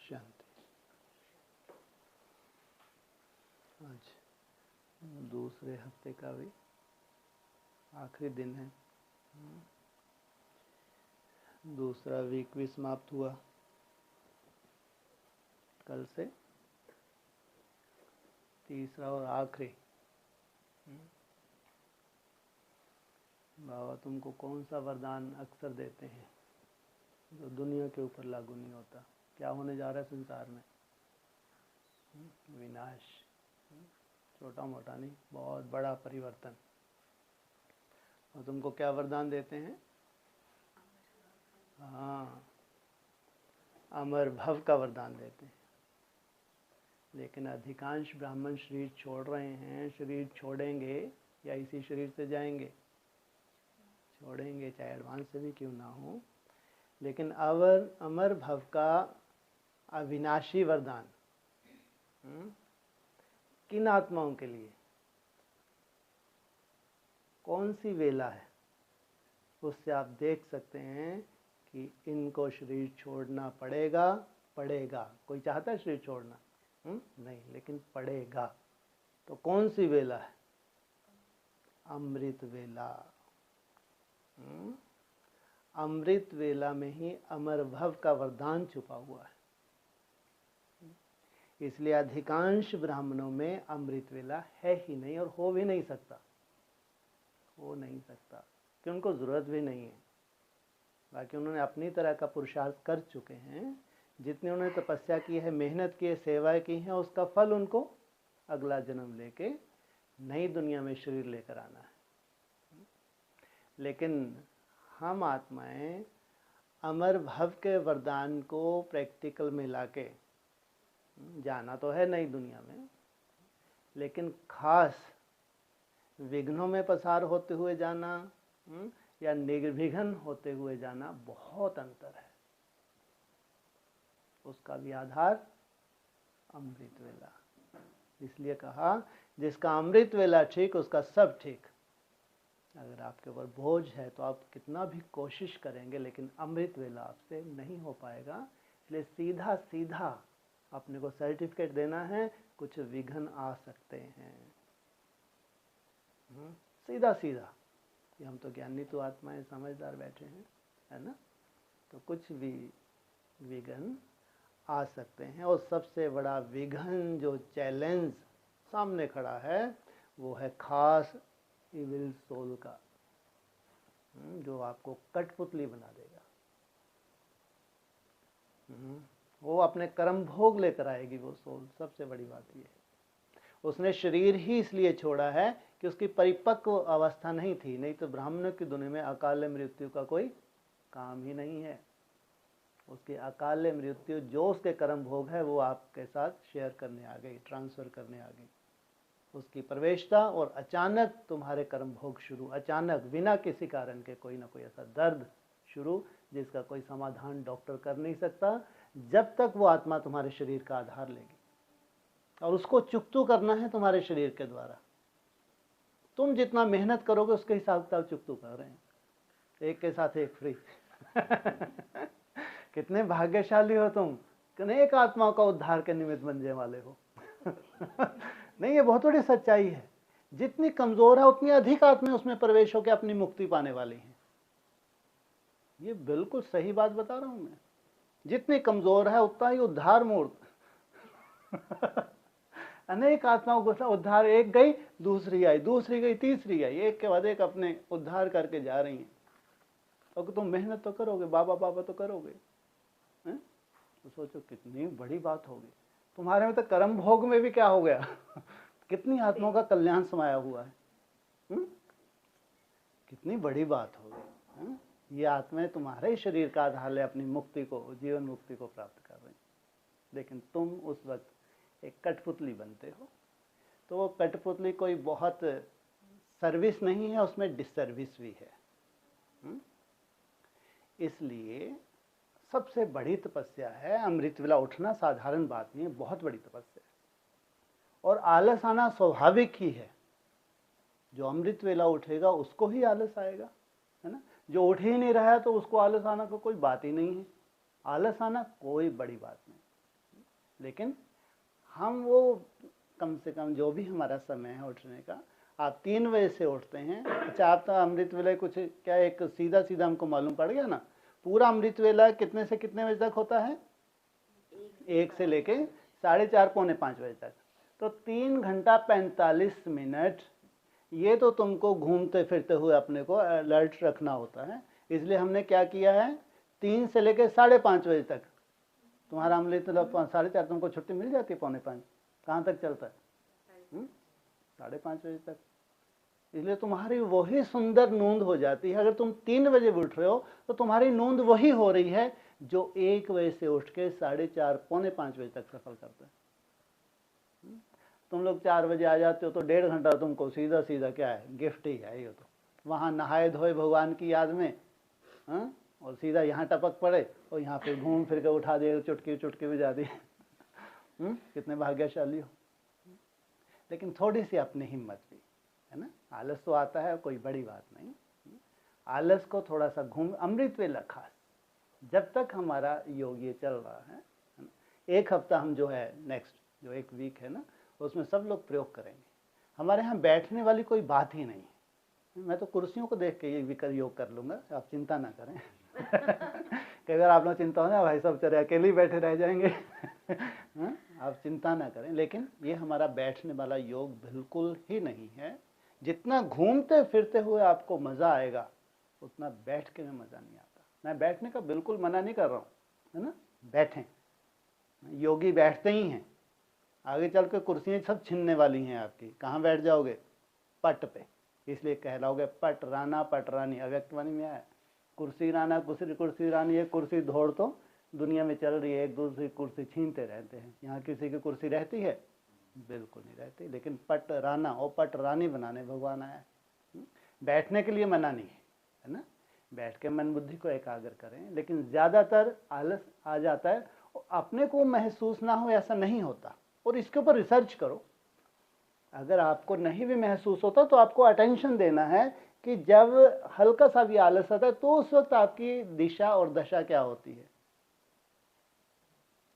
शांति। आज दूसरे हफ्ते का भी आखिरी दिन है। दूसरा वीक भी समाप्त हुआ कल से। तीसरा और आखिरी। बाबा तुमको कौन सा वरदान अक्सर देते हैं जो दुनिया के ऊपर लागू नहीं होता? क्या होने जा रहा है संसार में? विनाश। छोटा मोटा नहीं, बहुत बड़ा परिवर्तन। और तुमको क्या वरदान देते हैं? हाँ, अमर भव का वरदान देते हैं। लेकिन अधिकांश ब्राह्मण शरीर छोड़ रहे हैं। शरीर छोड़ेंगे या इसी शरीर से जाएंगे? छोड़ेंगे, चाहे एडवांस से भी क्यों ना हो। लेकिन अमर भव का अविनाशी वरदान किन आत्माओं के लिए? कौन सी वेला है? उससे आप देख सकते हैं कि इनको शरीर छोड़ना पड़ेगा। कोई चाहता है शरीर छोड़ना? नहीं, लेकिन पड़ेगा। तो कौन सी वेला है? अमृत वेला। अमृत वेला में ही अमर भव का वरदान छुपा हुआ है। इसलिए अधिकांश ब्राह्मणों में अमृत वेला है ही नहीं और हो भी नहीं सकता। कि उनको ज़रूरत भी नहीं है। बाकी उन्होंने अपनी तरह का पुरुषार्थ कर चुके हैं। जितने उन्होंने तपस्या की है, मेहनत की है, सेवाएं की हैं, उसका फल उनको अगला जन्म लेके नई दुनिया में शरीर लेकर आना है। लेकिन हम आत्माएं अमर भव के वरदान को प्रैक्टिकल में लाके जाना तो है नई दुनिया में, लेकिन खास विघ्नों में पसार होते हुए जाना या निर्विघ्न होते हुए जाना, बहुत अंतर है। उसका भी आधार अमृत वेला। इसलिए कहा जिसका अमृत वेला ठीक उसका सब ठीक। अगर आपके ऊपर बोझ है तो आप कितना भी कोशिश करेंगे, लेकिन अमृत वेला आपसे नहीं हो पाएगा। इसलिए सीधा सीधा अपने को सर्टिफिकेट देना है। कुछ विघ्न आ सकते हैं, सीधा सीधा। कि हम तो ज्ञानी तो आत्माएं समझदार बैठे हैं, है ना? तो कुछ भी विघ्न आ सकते हैं। और सबसे बड़ा विघ्न जो चैलेंज सामने खड़ा है वो है खास इविल सोल का, जो आपको कठपुतली बना देगा। वो अपने कर्म भोग लेकर आएगी वो सोल। सबसे बड़ी बात ये है, उसने शरीर ही इसलिए छोड़ा है कि उसकी परिपक्व अवस्था नहीं थी। नहीं तो ब्राह्मणों की दुनिया में अकाल मृत्यु का कोई काम ही नहीं है। उसकी अकाल मृत्यु जो उसके कर्म भोग है वो आपके साथ शेयर करने आ गई, ट्रांसफ़र करने आ गई। उसकी प्रवेशता और अचानक तुम्हारे कर्म भोग शुरू, अचानक बिना किसी कारण के कोई ना कोई ऐसा दर्द शुरू जिसका कोई समाधान डॉक्टर कर नहीं सकता जब तक वो आत्मा तुम्हारे शरीर का आधार लेगी। और उसको चुकतू करना है तुम्हारे शरीर के द्वारा। तुम जितना मेहनत करोगे उसके हिसाब किताब चुकतू कर रहे हैं। एक के साथ एक फ्री। कितने भाग्यशाली हो तुम, अनेक आत्माओं का उद्धार के निमित्त बनने वाले हो। नहीं, ये बहुत बड़ी सच्चाई है। जितनी कमजोर है उतनी अधिक आत्माएं उसमें प्रवेश होकर अपनी मुक्ति पाने वाली हैं। ये बिल्कुल सही बात बता रहा हूं मैं। जितनी कमजोर है उतना ही उद्धार मूर्त। अनेक आत्माओं को उद्धार, एक गई दूसरी आई, दूसरी गई तीसरी आई, एक के बाद एक अपने उद्धार करके जा रही हैं। और तुम मेहनत तो करोगे, बाबा बाबा तो करोगे, हैं? तो सोचो कितनी बड़ी बात होगी। तुम्हारे में तो कर्म भोग में भी क्या हो गया। कितनी आत्माओं का कल्याण समाया हुआ है। कितनी बड़ी बात होगी। ये आत्माएं तुम्हारे शरीर का आधार ले अपनी मुक्ति को, जीवन मुक्ति को प्राप्त कर रही। लेकिन तुम उस वक्त एक कठपुतली बनते हो। तो वो कठपुतली कोई बहुत सर्विस नहीं है, उसमें डिसर्विस भी है। इसलिए सबसे बड़ी तपस्या है अमृत वेला उठना। साधारण बात नहीं है, बहुत बड़ी तपस्या है। और आलस आना स्वाभाविक ही है। जो अमृत वेला उठेगा उसको ही आलस आएगा, है ना? जो उठ ही नहीं रहा है तो उसको आलस आना को कोई बात ही नहीं है। आलस आना कोई बड़ी बात नहीं। लेकिन हम वो कम से कम जो भी हमारा समय है उठने का, आप 3 बजे से उठते हैं। अच्छा, आप तो अमृत वेला कुछ क्या एक सीधा सीधा हमको मालूम पड़ गया ना, पूरा अमृत वेला कितने से कितने बजे तक होता है? 1 से लेके 4:30 पौने 5 बजे तक। तो 3 घंटा 45 मिनट ये तो तुमको घूमते फिरते हुए अपने को अलर्ट रखना होता है। इसलिए हमने क्या किया है, 3 से लेके 5:30 बजे तक तुम्हारा अमृत वेला 4:30 तुमको छुट्टी मिल जाती है, पौने 5 कहाँ तक चलता है? 5:30 बजे तक। इसलिए तुम्हारी वही सुंदर नींद हो जाती है। अगर तुम 3 बजे उठ रहे हो तो तुम्हारी नींद वही हो रही है जो 1 बजे से उठ के 4:30 पौने 5 बजे तक सफल करता है। तुम लोग 4 बजे आ जाते हो तो 1.5 घंटा तुमको सीधा सीधा क्या है, गिफ्ट ही है ये तो। वहाँ नहाए धोए भगवान की याद में, और सीधा यहाँ टपक पड़े और यहाँ फिर घूम फिर के उठा दे, चुटकी चुटकी बजा दी। कितने भाग्यशाली हो। लेकिन थोड़ी सी अपनी हिम्मत भी है ना। आलस तो आता है, कोई बड़ी बात नहीं। आलस को थोड़ा सा अमृत वेला खास, जब तक हमारा योग ये चल रहा है ना, 1 हफ्ता हम जो है नेक्स्ट जो 1 वीक है ना, उसमें सब लोग प्रयोग करेंगे। हमारे यहाँ बैठने वाली कोई बात ही नहीं है। मैं तो कुर्सियों को देख के ये भी योग कर लूँगा, आप चिंता ना करें। कि अगर आप लोग चिंता हो ना भाई सब चले अकेले ही बैठे रह जाएंगे। आप चिंता ना करें। लेकिन ये हमारा बैठने वाला योग बिल्कुल ही नहीं है। जितना घूमते फिरते हुए आपको मज़ा आएगा उतना बैठ के में मज़ा नहीं आता। मैं बैठने का बिल्कुल मना नहीं कर रहा हूँ, है ना। बैठें, योगी बैठते ही हैं। आगे चल के कुर्सियाँ सब छीनने वाली हैं आपकी। कहाँ बैठ जाओगे? पट पे। इसलिए कहलाओगे पट राना पट रानी। अव्यक्तवाणी में आया, कुर्सी राना कुर्सी रानी। ये कुर्सी दौड़ तो दुनिया में चल रही है, एक दूसरी कुर्सी छीनते रहते हैं। यहाँ किसी की कुर्सी रहती है? बिल्कुल नहीं रहती। लेकिन पट राना और पट रानी बनाने भगवान आया। बैठने के लिए मना नहीं है ना। बैठ के मन बुद्धि को एकाग्र करें। लेकिन ज़्यादातर आलस आ जाता है, अपने को महसूस ना हो ऐसा नहीं होता। और इसके ऊपर रिसर्च करो। अगर आपको नहीं भी महसूस होता तो आपको अटेंशन देना है कि जब हल्का सा भी आलस आता है तो उस वक्त आपकी दिशा और दशा क्या होती है।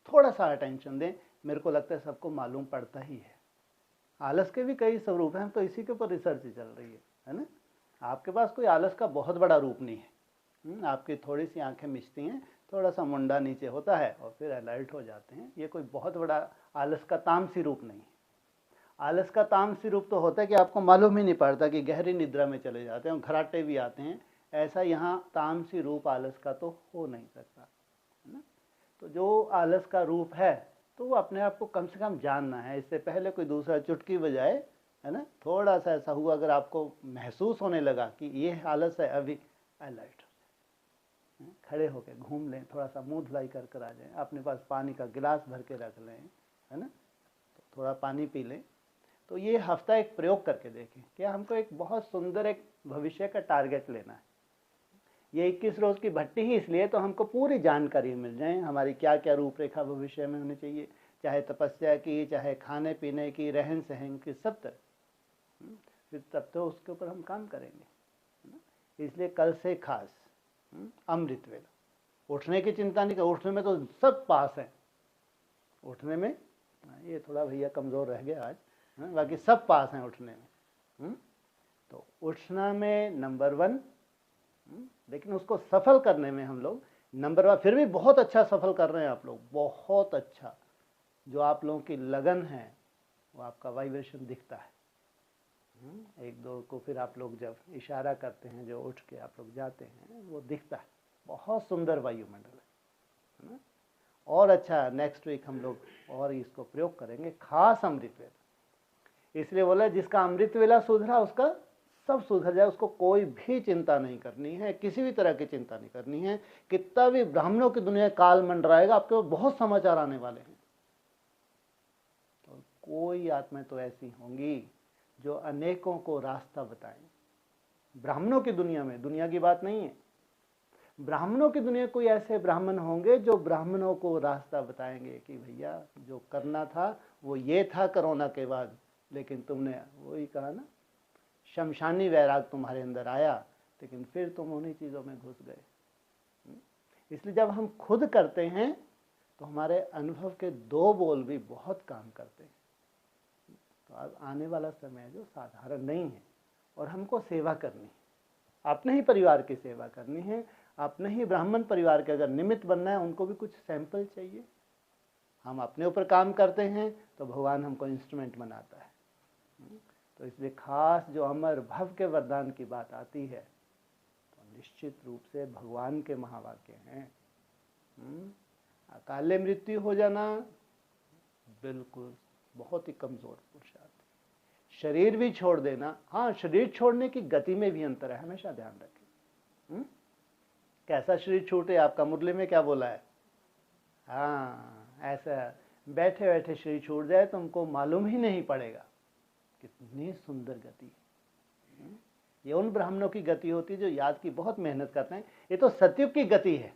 थोड़ा सा अटेंशन दें। मेरे को लगता है सबको मालूम पड़ता ही है। आलस के भी कई स्वरूप हैं, तो इसी के ऊपर रिसर्च चल रही है ना। आपके पास कोई आलस का बहुत बड़ा रूप नहीं है। आपकी थोड़ी सी आंखें मिचती हैं, थोड़ा सा मुंडा नीचे होता है और फिर अलर्ट हो जाते हैं। ये कोई बहुत बड़ा आलस का तामसी रूप नहीं है। आलस का तामसी रूप तो होता है कि आपको मालूम ही नहीं पड़ता कि गहरी निद्रा में चले जाते हैं और घराटे भी आते हैं। ऐसा यहाँ तामसी रूप आलस का तो हो नहीं सकता, है ना। तो जो आलस का रूप है तो वो अपने आप को कम से कम जानना है। इससे पहले कोई दूसरा चुटकी बजाए, है ना, थोड़ा सा ऐसा हुआ अगर आपको महसूस होने लगा कि ये आलस है, अभी अलर्ट हो जाए, खड़े होकर घूम लें, थोड़ा सा मुँह धुलाई कर कर आ जाएं। अपने पास पानी का गिलास भर के रख लें, है ना, तो थोड़ा पानी पी लें। तो ये हफ्ता एक प्रयोग करके देखें। क्या हमको एक बहुत सुंदर एक भविष्य का टारगेट लेना है। ये 21 रोज की भट्टी ही इसलिए तो हमको पूरी जानकारी मिल जाए हमारी क्या क्या रूपरेखा भविष्य में होनी चाहिए, चाहे तपस्या की, चाहे खाने पीने की, रहन सहन की, सब तरह। फिर तब तो उसके ऊपर हम काम करेंगे। इसलिए कल से खास अमृत वेला। उठने की चिंता नहीं कर, उठने में तो सब पास है। उठने में ये थोड़ा भैया कमज़ोर रह गया आज, बाकी सब पास हैं उठने में। तो उठना में नंबर 1, लेकिन उसको सफल करने में हम लोग नंबर 1 फिर भी बहुत अच्छा सफल कर रहे हैं आप लोग, बहुत अच्छा। जो आप लोगों की लगन है वो आपका वाइब्रेशन दिखता है। 1-2 को फिर आप लोग जब इशारा करते हैं, जो उठ के आप लोग जाते हैं, वो दिखता है। बहुत सुंदर वायुमंडल है ना। और अच्छा नेक्स्ट वीक हम लोग और इसको प्रयोग करेंगे, खास अमृत वेला। इसलिए बोला जिसका अमृत वेला सुधरा उसका सब सुधर जाए। उसको कोई भी चिंता नहीं करनी है, किसी भी तरह की चिंता नहीं करनी है। कितना भी ब्राह्मणों की दुनिया काल मंडराएगा, आपके पास बहुत समाचार आने वाले हैं। तो कोई आत्माएं तो ऐसी होंगी जो अनेकों को रास्ता बताएं। ब्राह्मणों की दुनिया में, दुनिया की बात नहीं है, ब्राह्मणों की दुनिया कोई ऐसे ब्राह्मण होंगे जो ब्राह्मणों को रास्ता बताएंगे कि भैया जो करना था वो ये था कोरोना के बाद, लेकिन तुमने वही कहा ना, शमशानी वैराग तुम्हारे अंदर आया, लेकिन फिर तुम उन्हीं चीज़ों में घुस गए। इसलिए जब हम खुद करते हैं तो हमारे अनुभव के 2 बोल भी बहुत काम करते हैं। तो अब आने वाला समय जो साधारण नहीं है, और हमको सेवा करनी है, अपने ही परिवार की सेवा करनी है, अपने ही ब्राह्मण परिवार के अगर निमित्त बनना है, उनको भी कुछ सैंपल चाहिए। हम अपने ऊपर काम करते हैं तो भगवान हमको इंस्ट्रूमेंट बनाता है। तो इसलिए खास जो अमर भव के वरदान की बात आती है तो निश्चित रूप से भगवान के महावाक्य हैं। अकाले मृत्यु हो जाना बिल्कुल बहुत ही कमजोर पुरुषार्थ। शरीर भी छोड़ देना, हाँ, शरीर छोड़ने की गति में भी अंतर है, हमेशा ध्यान रखें। कैसा शरीर छूटे, आपका मुरली में क्या बोला है? हाँ, ऐसा बैठे बैठे शरीर छूट जाए तो हमको मालूम ही नहीं पड़ेगा। कितनी सुंदर गति। ये उन ब्राह्मणों की गति होती है जो याद की बहुत मेहनत करते हैं। ये तो सतयुग की गति है।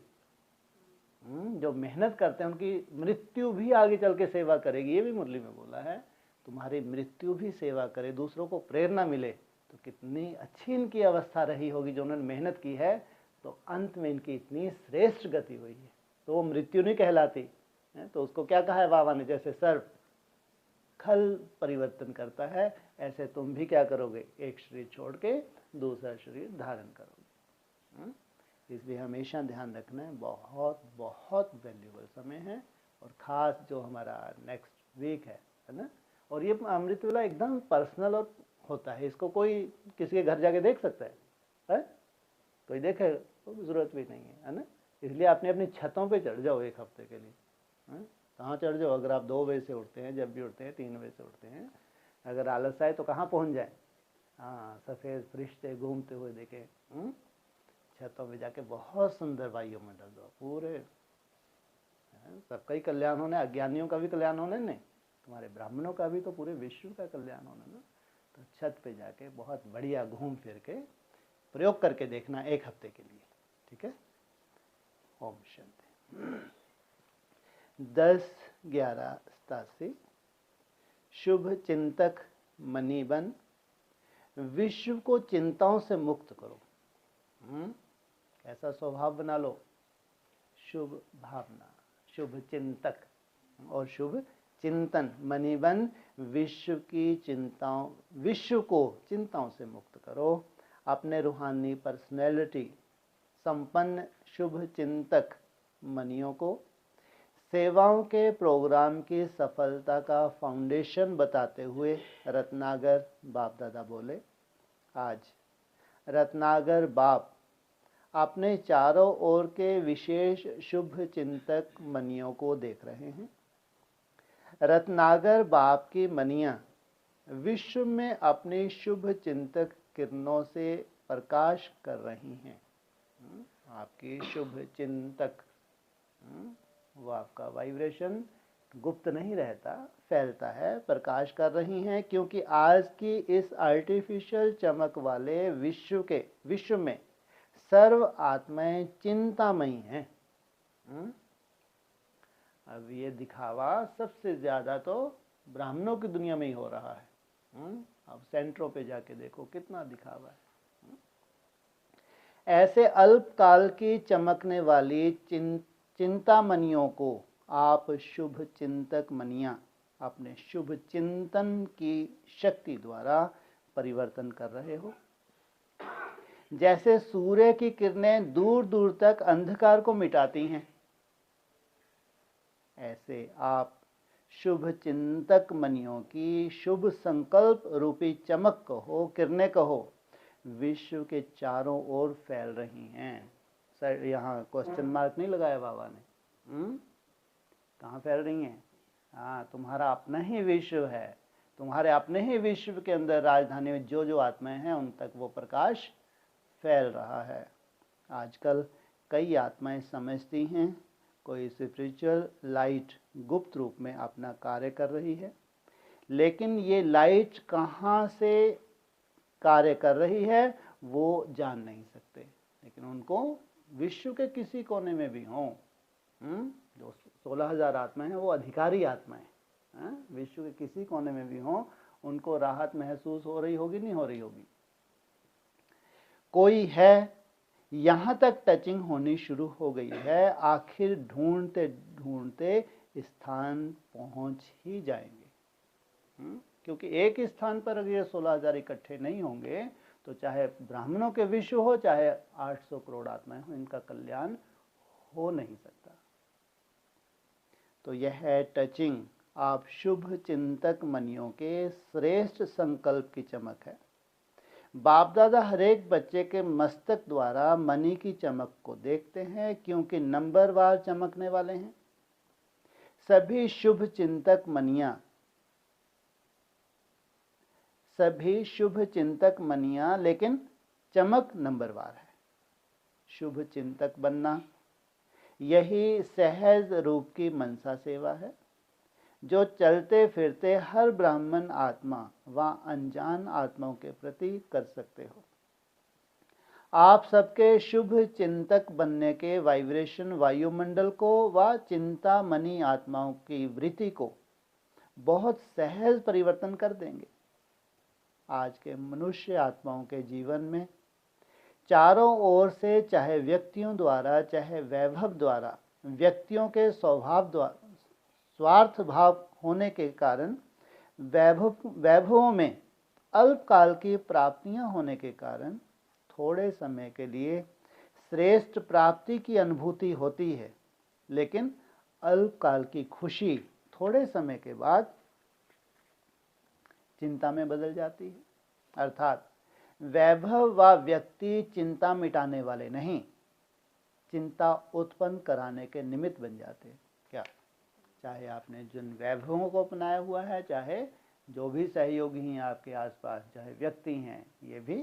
जो मेहनत करते हैं उनकी मृत्यु भी आगे चल के सेवा करेगी। ये भी मुरली में बोला है, तुम्हारी मृत्यु भी सेवा करे, दूसरों को प्रेरणा मिले। तो कितनी अच्छी इनकी अवस्था रही होगी जो उन्होंने मेहनत की है, तो अंत में इनकी इतनी श्रेष्ठ गति हुई है। तो वो मृत्यु नहीं कहलाती है। तो उसको क्या कहा है बाबा ने? जैसे सर्प खल परिवर्तन करता है, ऐसे तुम भी क्या करोगे? एक शरीर छोड़ के दूसरा शरीर धारण करोगे। इसलिए हमेशा ध्यान रखना है, बहुत बहुत वैल्यूबल समय है। और ख़ास जो हमारा नेक्स्ट वीक है ना, और ये अमृत वेला एकदम पर्सनल और होता है। इसको कोई किसी के घर जाके देख सकता है? कोई देखे तो ज़रूरत भी नहीं है ना। इसलिए अपने अपनी छतों पे चढ़ जाओ एक हफ्ते के लिए। कहाँ चढ़ जाओ? अगर आप 2 बजे से उठते हैं, जब भी उठते हैं, 3 बजे से उठते हैं, अगर आलस आए तो कहाँ पहुँच जाए? हाँ, सफ़ेद फरिश्ते घूमते हुए देखे। छतों में जाके बहुत सुंदर वायुमंडल दो पूरे, सबका ही कल्याण होना है, अज्ञानियों का भी कल्याण होना है, नहीं तुम्हारे ब्राह्मणों का भी, तो पूरे विश्व का कल्याण होना ना। तो छत पे जाके बहुत बढ़िया घूम फिर के प्रयोग करके देखना 1 हफ्ते के लिए, ठीक है? ओम शांति। 10/11/87 शुभ चिंतक मनी बन, विश्व को चिंताओं से मुक्त करो। ऐसा स्वभाव बना लो, शुभ भावना, शुभ चिंतक और शुभ चिंतन मनी बन, विश्व को चिंताओं से मुक्त करो। अपने रूहानी पर्सनैलिटी संपन्न शुभ चिंतक मनियों को सेवाओं के प्रोग्राम की सफलता का फाउंडेशन बताते हुए रत्नागर बाप दादा बोले, आज रत्नागर बाप अपने चारों ओर के विशेष शुभ चिंतक मनियों को देख रहे हैं। रत्नागर बाप की मनियां विश्व में अपने शुभ चिंतक किरणों से प्रकाश कर रही हैं। आपकी शुभ चिंतक, वो आपका वाइब्रेशन गुप्त नहीं रहता, फैलता है, प्रकाश कर रही हैं, क्योंकि आज की इस आर्टिफिशियल चमक वाले विश्व में सर्व आत्माएं चिंतामयी हैं। अब ये दिखावा सबसे ज्यादा तो ब्राह्मणों की दुनिया में ही हो रहा है। अब सेंटरों पे जाके देखो कितना दिखावा है। ऐसे अल्पकाल की चमकने वाली चिंतामणियों को आप शुभ चिंतक मनियां अपने शुभ चिंतन की शक्ति द्वारा परिवर्तन कर रहे हो। जैसे सूर्य की किरणें दूर दूर तक अंधकार को मिटाती हैं, ऐसे आप शुभ चिंतक मनियों की शुभ संकल्प रूपी चमक कहो, किरणें कहो, विश्व के चारों ओर फैल रही हैं। सर यहाँ क्वेश्चन मार्क नहीं लगाया बाबा ने। कहाँ फैल रही हैं? हाँ, तुम्हारा अपना ही विश्व है। तुम्हारे अपने ही विश्व के अंदर राजधानी में जो जो आत्माएं हैं उन तक वो प्रकाश फैल रहा है। आजकल कई आत्माएं समझती हैं कोई स्पिरिचुअल लाइट गुप्त रूप में अपना कार्य कर रही है, लेकिन ये लाइट कहाँ से कार्य कर रही है वो जान नहीं सकते। लेकिन उनको विश्व के किसी कोने में भी हों, जो 16,000 आत्माएं हैं वो अधिकारी आत्माएं, विश्व के किसी कोने में भी हों, उनको राहत महसूस हो रही होगी, नहीं हो रही होगी? कोई है यहाँ तक टचिंग होनी शुरू हो गई है, आखिर ढूंढते ढूंढते स्थान पहुंच ही जाएंगे। क्योंकि एक स्थान पर अगर ये 16,000 इकट्ठे नहीं होंगे तो चाहे ब्राह्मणों के विश्व हो, चाहे 800 करोड़ आत्माएं हो, इनका कल्याण हो नहीं सकता। तो यह है टचिंग आप शुभ चिंतक मनियों के श्रेष्ठ संकल्प की चमक है। बाप दादा हर एक बच्चे के मस्तक द्वारा मणि की चमक को देखते हैं, क्योंकि नंबरवार चमकने वाले हैं। सभी शुभ चिंतक मनियां लेकिन चमक नंबरवार है। शुभ चिंतक बनना यही सहज रूप की मनसा सेवा है, जो चलते फिरते हर ब्राह्मण आत्मा व अनजान आत्माओं के प्रति कर सकते हो। आप सबके शुभ चिंतक बनने के वाइब्रेशन वायुमंडल को व चिंतामणि आत्माओं की वृत्ति को बहुत सहज परिवर्तन कर देंगे। आज के मनुष्य आत्माओं के जीवन में चारों ओर से, चाहे व्यक्तियों द्वारा चाहे वैभव द्वारा, व्यक्तियों के स्वभाव द्वारा स्वार्थ भाव होने के कारण, वैभवों में अल्पकाल की प्राप्तियां होने के कारण थोड़े समय के लिए श्रेष्ठ प्राप्ति की अनुभूति होती है, लेकिन अल्पकाल की खुशी थोड़े समय के बाद चिंता में बदल जाती है। अर्थात वैभव व व्यक्ति चिंता मिटाने वाले नहीं, चिंता उत्पन्न कराने के निमित्त बन जाते हैं। क्या चाहे आपने जिन वैभवों को अपनाया हुआ है, चाहे जो भी सहयोगी हैं आपके आसपास, चाहे व्यक्ति हैं, ये भी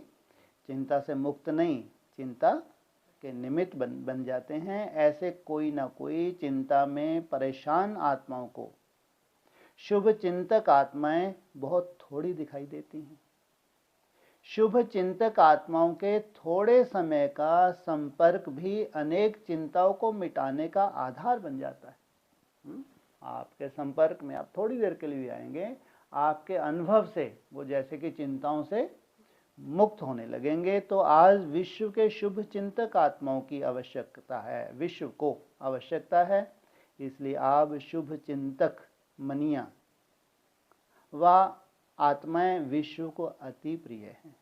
चिंता से मुक्त नहीं, चिंता के निमित्त बन जाते हैं। ऐसे कोई ना कोई चिंता में परेशान आत्माओं को शुभ चिंतक आत्माएं बहुत थोड़ी दिखाई देती हैं। शुभ चिंतक आत्माओं के थोड़े समय का संपर्क भी अनेक चिंताओं को मिटाने का आधार बन जाता है। आपके संपर्क में आप थोड़ी देर के लिए आएंगे, आपके अनुभव से वो जैसे कि चिंताओं से मुक्त होने लगेंगे। तो आज विश्व के शुभ चिंतक आत्माओं की आवश्यकता है, विश्व को आवश्यकता है। इसलिए आप शुभ चिंतक मनियां व आत्माएं विश्व को अति प्रिय हैं।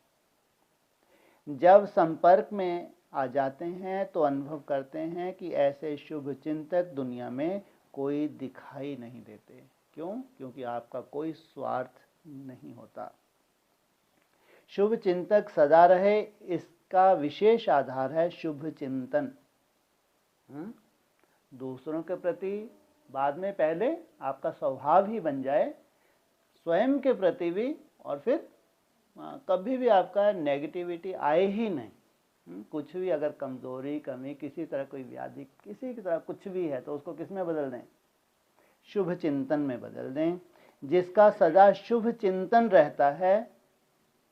जब संपर्क में आ जाते हैं तो अनुभव करते हैं कि ऐसे शुभ चिंतक दुनिया में कोई दिखाई नहीं देते। क्यों? क्योंकि आपका कोई स्वार्थ नहीं होता। शुभ चिंतक सदा रहे, इसका विशेष आधार है शुभ चिंतन। दूसरों के प्रति बाद में, पहले आपका स्वभाव ही बन जाए स्वयं के प्रति भी, और फिर कभी भी आपका नेगेटिविटी आए ही नहीं। कुछ भी अगर कमजोरी, कमी, किसी तरह कोई व्याधि, किसी की तरह कुछ भी है तो उसको किस में बदल दें? शुभ चिंतन में बदल दें। जिसका सदा शुभ चिंतन रहता है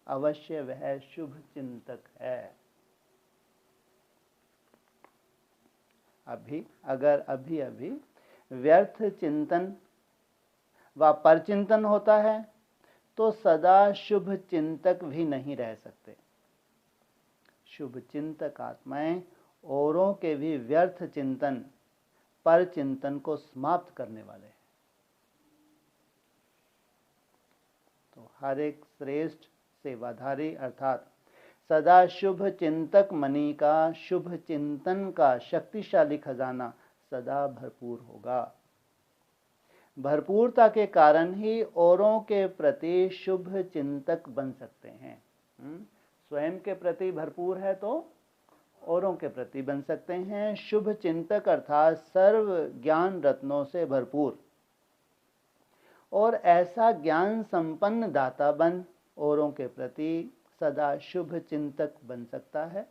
अवश्य वह शुभ चिंतक है। अगर अभी व्यर्थ चिंतन व परचिंतन होता है तो सदा शुभ चिंतक भी नहीं रह सकते। शुभ चिंतक आत्माएं औरों के भी व्यर्थ चिंतन, परचिंतन को समाप्त करने वाले हैं। तो हर एक श्रेष्ठ सेवाधारी अर्थात सदा शुभ चिंतक मणि का, शुभ चिंतन का शक्तिशाली खजाना सदा भरपूर होगा। भरपूरता के कारण ही औरों के प्रति शुभ चिंतक बन सकते हैं। स्वयं के प्रति भरपूर है तो औरों के प्रति बन सकते हैं। शुभ चिंतक अर्थात सर्व ज्ञान रत्नों से भरपूर और ऐसा ज्ञान संपन्न दाता बन औरों के प्रति सदा शुभ चिंतक बन सकता है।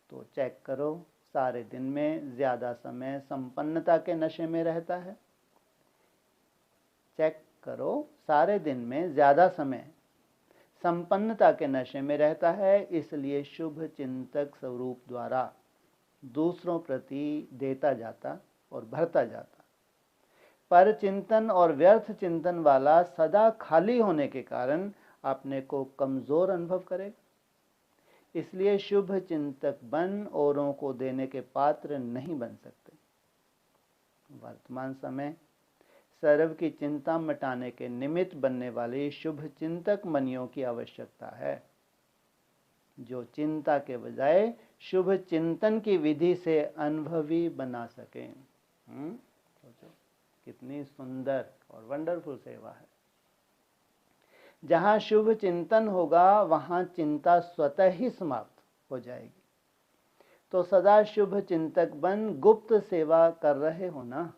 तो चेक करो, सारे दिन में ज्यादा समय संपन्नता के नशे में रहता है। चेक करो, सारे दिन में ज्यादा समय संपन्नता के नशे में रहता है। इसलिए शुभ चिंतक स्वरूप द्वारा दूसरों प्रति देता जाता और भरता जाता। पर चिंतन और व्यर्थ चिंतन वाला सदा खाली होने के कारण अपने को कमजोर अनुभव करेगा। इसलिए शुभ चिंतक बन औरों को देने के पात्र नहीं बन सकते। वर्तमान समय सर्व की चिंता मिटाने के निमित्त बनने वाले शुभ चिंतक मनियों की आवश्यकता है, जो चिंता के बजाय शुभ चिंतन की विधि से अनुभवी बना सकें। सोचो कितनी सुंदर और वंडरफुल सेवा है। जहाँ शुभ चिंतन होगा वहाँ चिंता स्वतः ही समाप्त हो जाएगी। तो सदा शुभ चिंतक बन गुप्त सेवा कर रहे हो ना।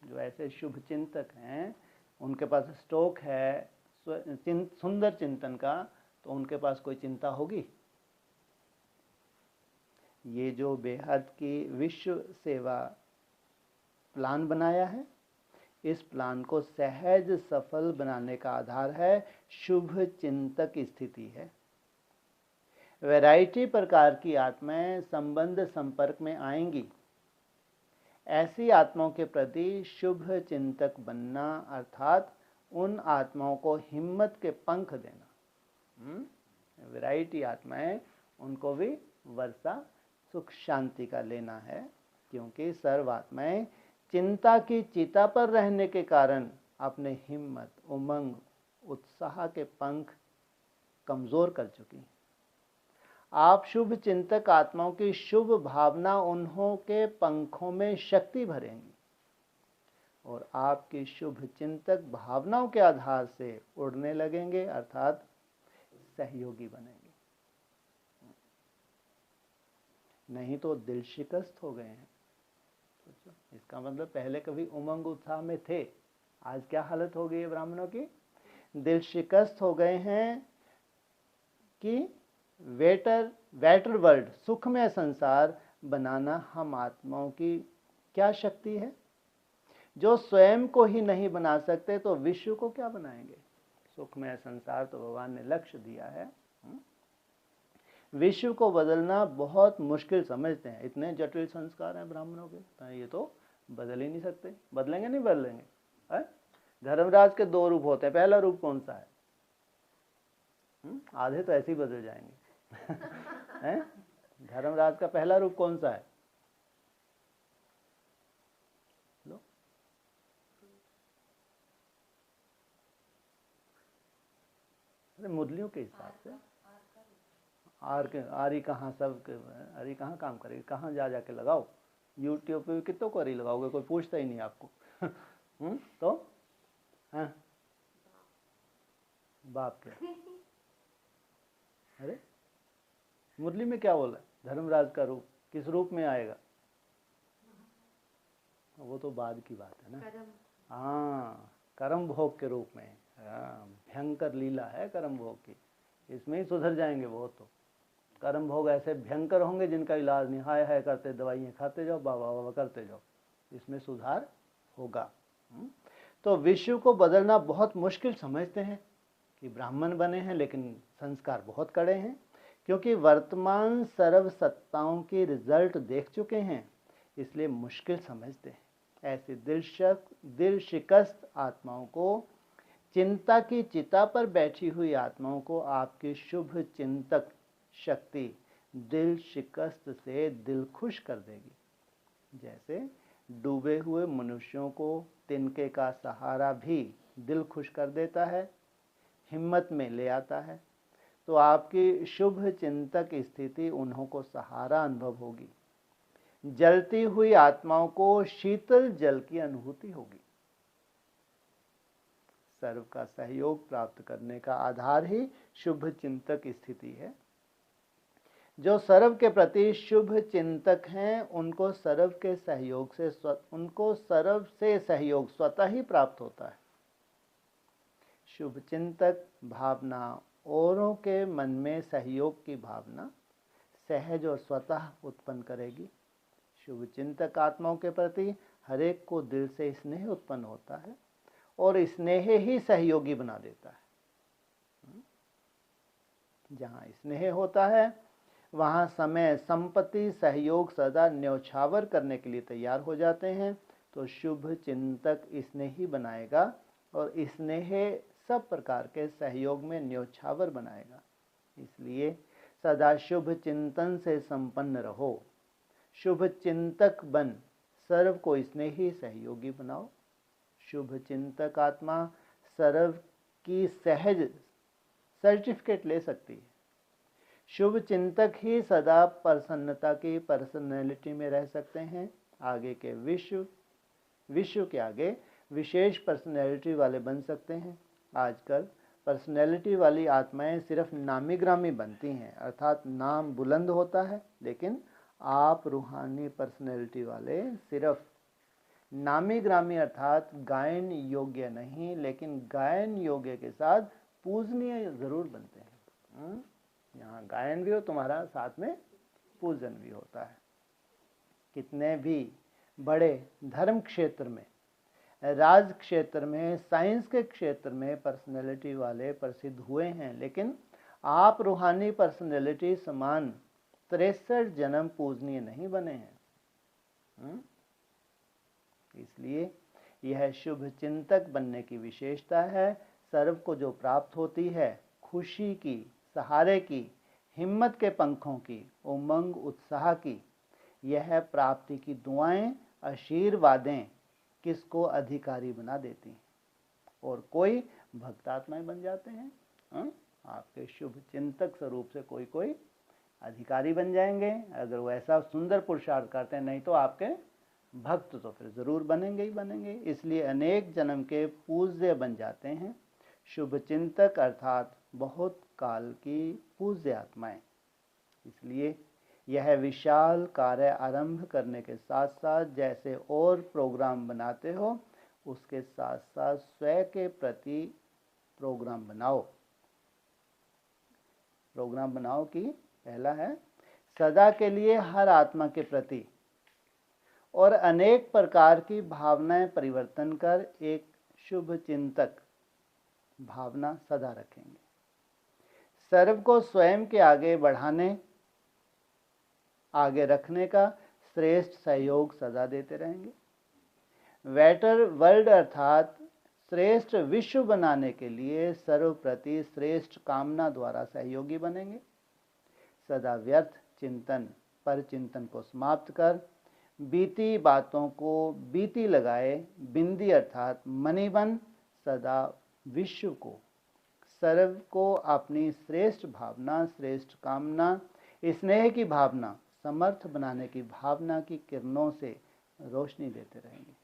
जो ऐसे शुभ चिंतक हैं उनके पास स्टॉक है सुंदर चिंतन का, तो उनके पास कोई चिंता होगी? ये जो बेहद की विश्व सेवा प्लान बनाया है, इस प्लान को सहज सफल बनाने का आधार है शुभ चिंतक स्थिति है। वैरायटी प्रकार की आत्माएं संबंध संपर्क में आएंगी। ऐसी आत्माओं के प्रति शुभ चिंतक बनना अर्थात उन आत्माओं को हिम्मत के पंख देना। वैरायटी आत्माएं, उनको भी वर्षा सुख शांति का लेना है, क्योंकि सर्व आत्माएं चिंता की चिता पर रहने के कारण अपने हिम्मत, उमंग, उत्साह के पंख कमजोर कर चुकी हैं। आप शुभ चिंतक आत्माओं की शुभ भावना उन्हों के पंखों में शक्ति भरेंगी और आपकी शुभ चिंतक भावनाओं के आधार से उड़ने लगेंगे, अर्थात सहयोगी बनेंगे। नहीं तो दिल शिकस्त हो गए हैं। इसका मतलब पहले कभी उमंग उत्साह में थे, आज क्या हालत हो गई है ब्राह्मणों की? दिल शिकस्त हो गए हैं कि बेटर वर्ल्ड, सुखमय संसार बनाना हम आत्माओं की क्या शक्ति है? जो स्वयं को ही नहीं बना सकते तो विश्व को क्या बनाएंगे? सुखमय संसार तो भगवान ने लक्ष्य दिया है। विश्व को बदलना बहुत मुश्किल समझते हैं, इतने जटिल संस्कार हैं ब्राह्मणों के, तो ये तो बदल ही नहीं सकते। बदलेंगे नहीं बदलेंगे? धर्मराज के दो रूप होते हैं, पहला रूप कौन सा है? आधे तो ऐसे ही बदल जाएंगे। धर्मराज का पहला रूप कौन सा है? लो, अरे मुरलियों के हिसाब से आरी कहाँ, सब आरी कहाँ काम करेगी? कहाँ जा जाके लगाओ? यूट्यूब पे भी कितनों को आरी लगाओगे, कोई पूछता ही नहीं आपको। तो हाँ, बाप क्या? अरे मुरली में क्या बोला? धर्मराज का रूप किस रूप में आएगा? वो तो बाद की बात है ना। हाँ, कर्म भोग के रूप में। भयंकर लीला है कर्म भोग की, इसमें ही सुधर जाएंगे वो। तो कर्म भोग ऐसे भयंकर होंगे जिनका इलाज नहीं, हाय हाय करते दवाइयाँ खाते जाओ, बाबा बाबा करते जाओ, इसमें सुधार होगा। तो विश्व को बदलना बहुत मुश्किल समझते हैं कि ब्राह्मण बने हैं लेकिन संस्कार बहुत कड़े हैं, क्योंकि वर्तमान सर्व सत्ताओं की रिजल्ट देख चुके हैं, इसलिए मुश्किल समझते हैं। ऐसी दिल शिकस्त आत्माओं को, चिंता की चिता पर बैठी हुई आत्माओं को आपकी शुभ चिंतक शक्ति दिल शिकस्त से दिल खुश कर देगी। जैसे डूबे हुए मनुष्यों को तिनके का सहारा भी दिल खुश कर देता है, हिम्मत में ले आता है, तो आपकी शुभ चिंतक स्थिति उन्हों को सहारा अनुभव होगी। जलती हुई आत्माओं को शीतल जल की अनुभूति होगी। सर्व का सहयोग प्राप्त करने का आधार ही शुभ चिंतक स्थिति है। जो सर्व के प्रति शुभ चिंतक हैं उनको सर्व के सहयोग से सहयोग स्वतः ही प्राप्त होता है। शुभ चिंतक भावना औरों के मन में सहयोग की भावना सहज और स्वतः उत्पन्न करेगी। शुभ चिंतक आत्माओं के प्रति हरेक को दिल से स्नेह उत्पन्न होता है और स्नेह ही सहयोगी बना देता है। जहाँ स्नेह होता है वहाँ समय, संपत्ति, सहयोग सदा न्यौछावर करने के लिए तैयार हो जाते हैं। तो शुभ चिंतक स्नेही बनाएगा और स्नेह सब प्रकार के सहयोग में न्यौछावर बनाएगा। इसलिए सदा शुभ चिंतन से संपन्न रहो, शुभ चिंतक बन सर्व को स्नेही सहयोगी बनाओ। शुभ चिंतक आत्मा सर्व की सहज सर्टिफिकेट ले सकती है। शुभ चिंतक ही सदा प्रसन्नता की पर्सनैलिटी में रह सकते हैं। आगे के विश्व के आगे विशेष पर्सनैलिटी वाले बन सकते हैं। आजकल पर्सनैलिटी वाली आत्माएं सिर्फ नामी ग्रामी बनती हैं, अर्थात नाम बुलंद होता है, लेकिन आप रूहानी पर्सनैलिटी वाले सिर्फ नामी ग्रामी अर्थात गायन योग्य नहीं, लेकिन गायन योग्य के साथ पूजनीय जरूर बनते हैं। यहाँ गायन भी हो तुम्हारा, साथ में पूजन भी होता है। कितने भी बड़े धर्म क्षेत्र में, राज क्षेत्र में, साइंस के क्षेत्र में पर्सनैलिटी वाले प्रसिद्ध हुए हैं, लेकिन आप रूहानी पर्सनैलिटी समान 63 जन्म पूजनीय नहीं बने हैं। इसलिए यह शुभ चिंतक बनने की विशेषता है। सर्व को जो प्राप्त होती है, खुशी की, सहारे की, हिम्मत के पंखों की, उमंग उत्साह की, यह प्राप्ति की दुआएं, आशीर्वादें किसको अधिकारी बना देती हैं, और कोई भक्तात्माएं बन जाते हैं। आपके शुभ चिंतक स्वरूप से कोई अधिकारी बन जाएंगे, अगर वो ऐसा सुंदर पुरुषार्थ करते हैं। नहीं तो आपके भक्त तो फिर जरूर बनेंगे ही बनेंगे। इसलिए अनेक जन्म के पूज्य बन जाते हैं शुभ चिंतक, अर्थात बहुत काल की पूज्य आत्माएं। इसलिए यह विशाल कार्य आरंभ करने के साथ साथ जैसे और प्रोग्राम बनाते हो, उसके साथ साथ स्वयं के प्रति प्रोग्राम बनाओ कि पहला है सदा के लिए हर आत्मा के प्रति और अनेक प्रकार की भावनाएं परिवर्तन कर एक शुभ चिंतक भावना सदा रखेंगे। सर्व को स्वयं के आगे बढ़ाने, आगे रखने का श्रेष्ठ सहयोग सदा देते रहेंगे। बेटर वर्ल्ड अर्थात श्रेष्ठ विश्व बनाने के लिए सर्वप्रति श्रेष्ठ कामना द्वारा सहयोगी बनेंगे। सदा व्यर्थ चिंतन पर चिंतन को समाप्त कर बीती बातों को बीती लगाए, बिंदी अर्थात मनी बन सदा विश्व को, सर्व को अपनी श्रेष्ठ भावना, श्रेष्ठ कामना, स्नेह की भावना, समर्थ बनाने की भावना की किरणों से रोशनी देते रहेंगे।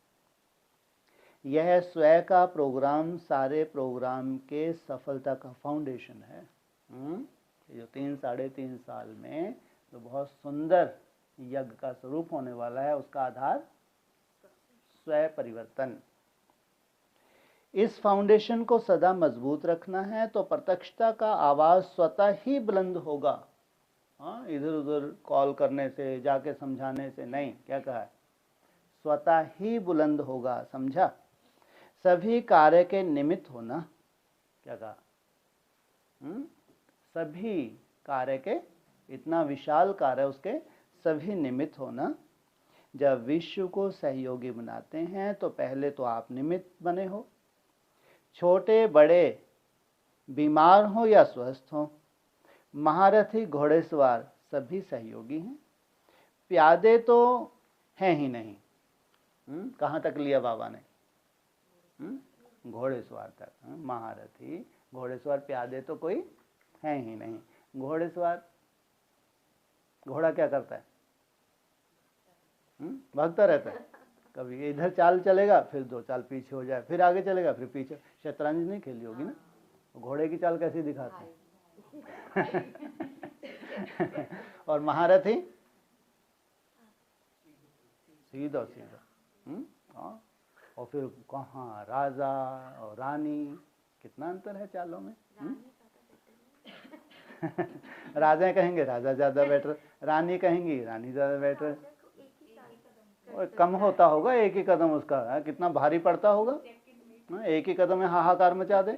यह स्वयं का प्रोग्राम सारे प्रोग्राम के सफलता का फाउंडेशन है। जो 3-3.5 साल में जो बहुत सुंदर यज्ञ का स्वरूप होने वाला है, उसका आधार स्वयं परिवर्तन। इस फाउंडेशन को सदा मजबूत रखना है तो प्रत्यक्षता का आवाज स्वतः ही बुलंद होगा। इधर उधर कॉल करने से, जाके समझाने से नहीं। क्या कहा है? स्वतः ही बुलंद होगा, समझा? सभी कार्य के निमित्त होना। क्या कहा? सभी कार्य के, इतना विशाल कार्य, उसके सभी निमित्त होना। जब विश्व को सहयोगी बनाते हैं तो पहले तो आप निमित्त बने हो। छोटे बड़े, बीमार हो या स्वस्थ हो, महारथी घोड़ेसवार सभी सहयोगी हैं। प्यादे तो हैं ही नहीं। कहाँ तक लिया बाबा ने? घोड़ेसवार तक। महारथी, घोड़ेसवार, प्यादे तो कोई है ही नहीं। घोड़ेसवार, घोड़ा क्या करता है? भागता रहता है। कभी इधर चाल चलेगा, फिर 2 चाल पीछे हो जाए, फिर आगे चलेगा, फिर पीछे। शतरंज नहीं खेली होगी ना? घोड़े की चाल कैसी दिखाते हैं? और महारथी सीधा सीधा। और फिर कहाँ राजा और रानी, कितना अंतर है चालों में। राजा कहेंगे राजा ज्यादा बेटर, रानी कहेंगी रानी ज्यादा बेटर। और कम होता होगा एक ही कदम उसका, कितना भारी पड़ता होगा। एक ही कदम में हाहाकार मचा दे।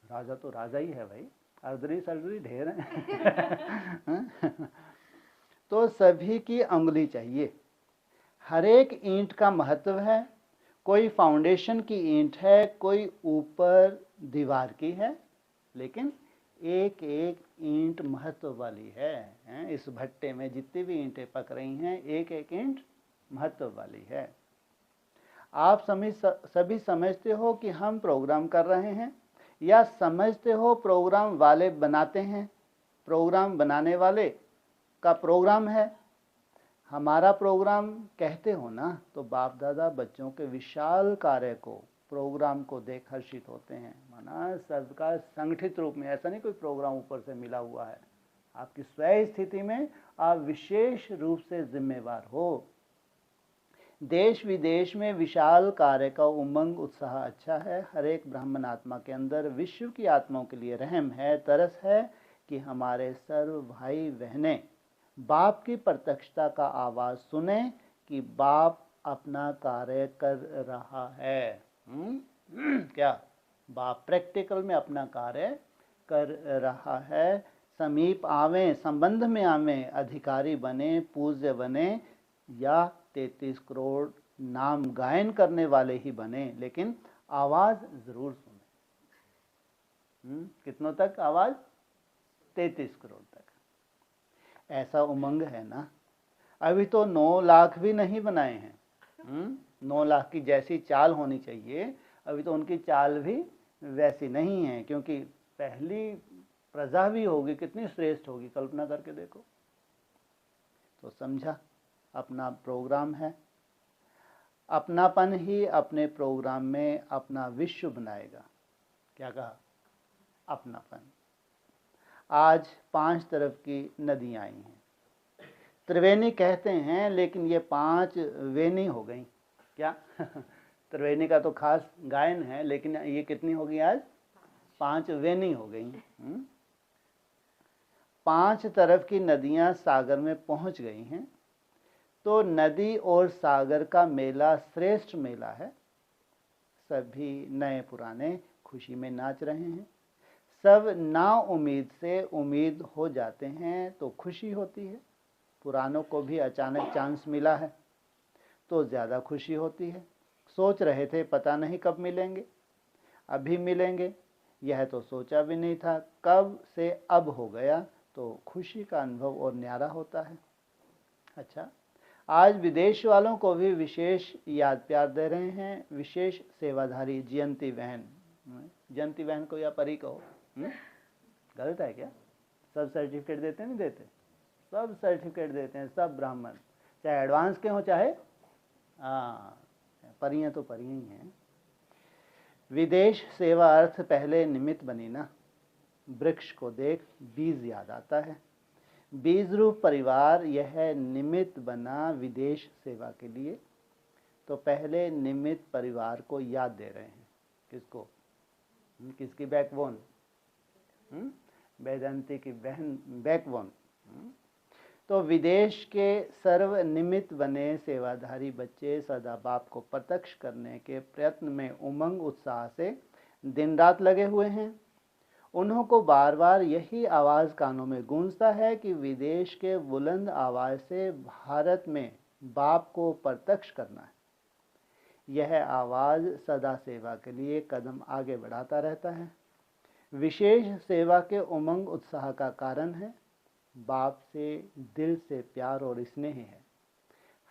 राजा तो राजा ही है भाई, अर्दरी सर्दरी ढेर है। तो सभी की अंगुली चाहिए। हर एक ईंट का महत्व है। कोई फाउंडेशन की ईंट है, कोई ऊपर दीवार की है, लेकिन एक एक ईंट महत्व वाली है। इस भट्टे में जितनी भी ईंटें पक रही हैं, एक एक ईंट महत्व वाली है। आप सभी समझते हो कि हम प्रोग्राम कर रहे हैं, या समझते हो प्रोग्राम वाले बनाते हैं? प्रोग्राम बनाने वाले का प्रोग्राम है, हमारा प्रोग्राम कहते हो ना। तो बाप दादा बच्चों के विशाल कार्य को, प्रोग्राम को देख हर्षित होते हैं। माना सबका संगठित रूप में, ऐसा नहीं कोई प्रोग्राम ऊपर से मिला हुआ है। आपकी स्वयं स्थिति में आप विशेष रूप से जिम्मेवार हो। देश विदेश में विशाल कार्य का उमंग उत्साह अच्छा है। हर एक ब्राह्मण आत्मा के अंदर विश्व की आत्माओं के लिए रहम है, तरस है कि हमारे सर्व भाई बहनें बाप की प्रत्यक्षता का आवाज सुने कि बाप अपना कार्य कर रहा है। क्या बाप प्रैक्टिकल में अपना कार्य कर रहा है। समीप आवें, संबंध में आवें, अधिकारी बने, पूज्य बने, या 33 करोड़ नाम गायन करने वाले ही बने, लेकिन आवाज जरूर सुने। कितनों तक आवाज? 33 करोड़ तक। ऐसा उमंग है ना। अभी तो 9 लाख भी नहीं बनाए हैं। 9 लाख की जैसी चाल होनी चाहिए, अभी तो उनकी चाल भी वैसी नहीं है, क्योंकि पहली प्रजा भी होगी, कितनी श्रेष्ठ होगी, कल्पना करके देखो। तो समझा, अपना प्रोग्राम है। अपनापन ही अपने प्रोग्राम में अपना विश्व बनाएगा। क्या कहा? अपनापन। आज 5 तरफ की नदियां आई हैं। त्रिवेणी कहते हैं, लेकिन ये 5 वेणी हो गई। क्या? त्रिवेणी का तो खास गायन है, लेकिन ये कितनी हो गई आज? 5 वेणी हो गई। 5 तरफ की नदियां सागर में पहुंच गई हैं। तो नदी और सागर का मेला श्रेष्ठ मेला है। सभी नए पुराने खुशी में नाच रहे हैं। सब ना उम्मीद से उम्मीद हो जाते हैं तो खुशी होती है। पुरानों को भी अचानक चांस मिला है तो ज़्यादा खुशी होती है। सोच रहे थे पता नहीं कब मिलेंगे, अभी मिलेंगे, यह तो सोचा भी नहीं था, कब से अब हो गया, तो खुशी का अनुभव और न्यारा होता है। अच्छा, आज विदेश वालों को भी विशेष याद प्यार दे रहे हैं। विशेष सेवाधारी जयंती बहन, जयंती बहन को या परी कहो, गलत है क्या? सब सर्टिफिकेट देते नहीं देते? सब सर्टिफिकेट देते हैं, सब ब्राह्मण, चाहे एडवांस के हों चाहे परियां तो परियां ही हैं। विदेश सेवा अर्थ पहले निमित्त बनी ना। वृक्ष को देख बीज याद आता है। बीज रूप परिवार यह निमित्त बना विदेश सेवा के लिए। तो पहले निमित्त परिवार को याद दे रहे हैं। किसको? किसकी बैकबोन? वेदांती की बहन बैकबोन। तो विदेश के सर्व निमित्त बने सेवाधारी बच्चे सदा बाप को प्रत्यक्ष करने के प्रयत्न में उमंग उत्साह से दिन रात लगे हुए हैं। उन्हों को बार बार यही आवाज़ कानों में गूंजता है कि विदेश के बुलंद आवाज़ से भारत में बाप को प्रत्यक्ष करना है। यह आवाज़ सदा सेवा के लिए कदम आगे बढ़ाता रहता है। विशेष सेवा के उमंग उत्साह का कारण है बाप से दिल से प्यार और स्नेह है।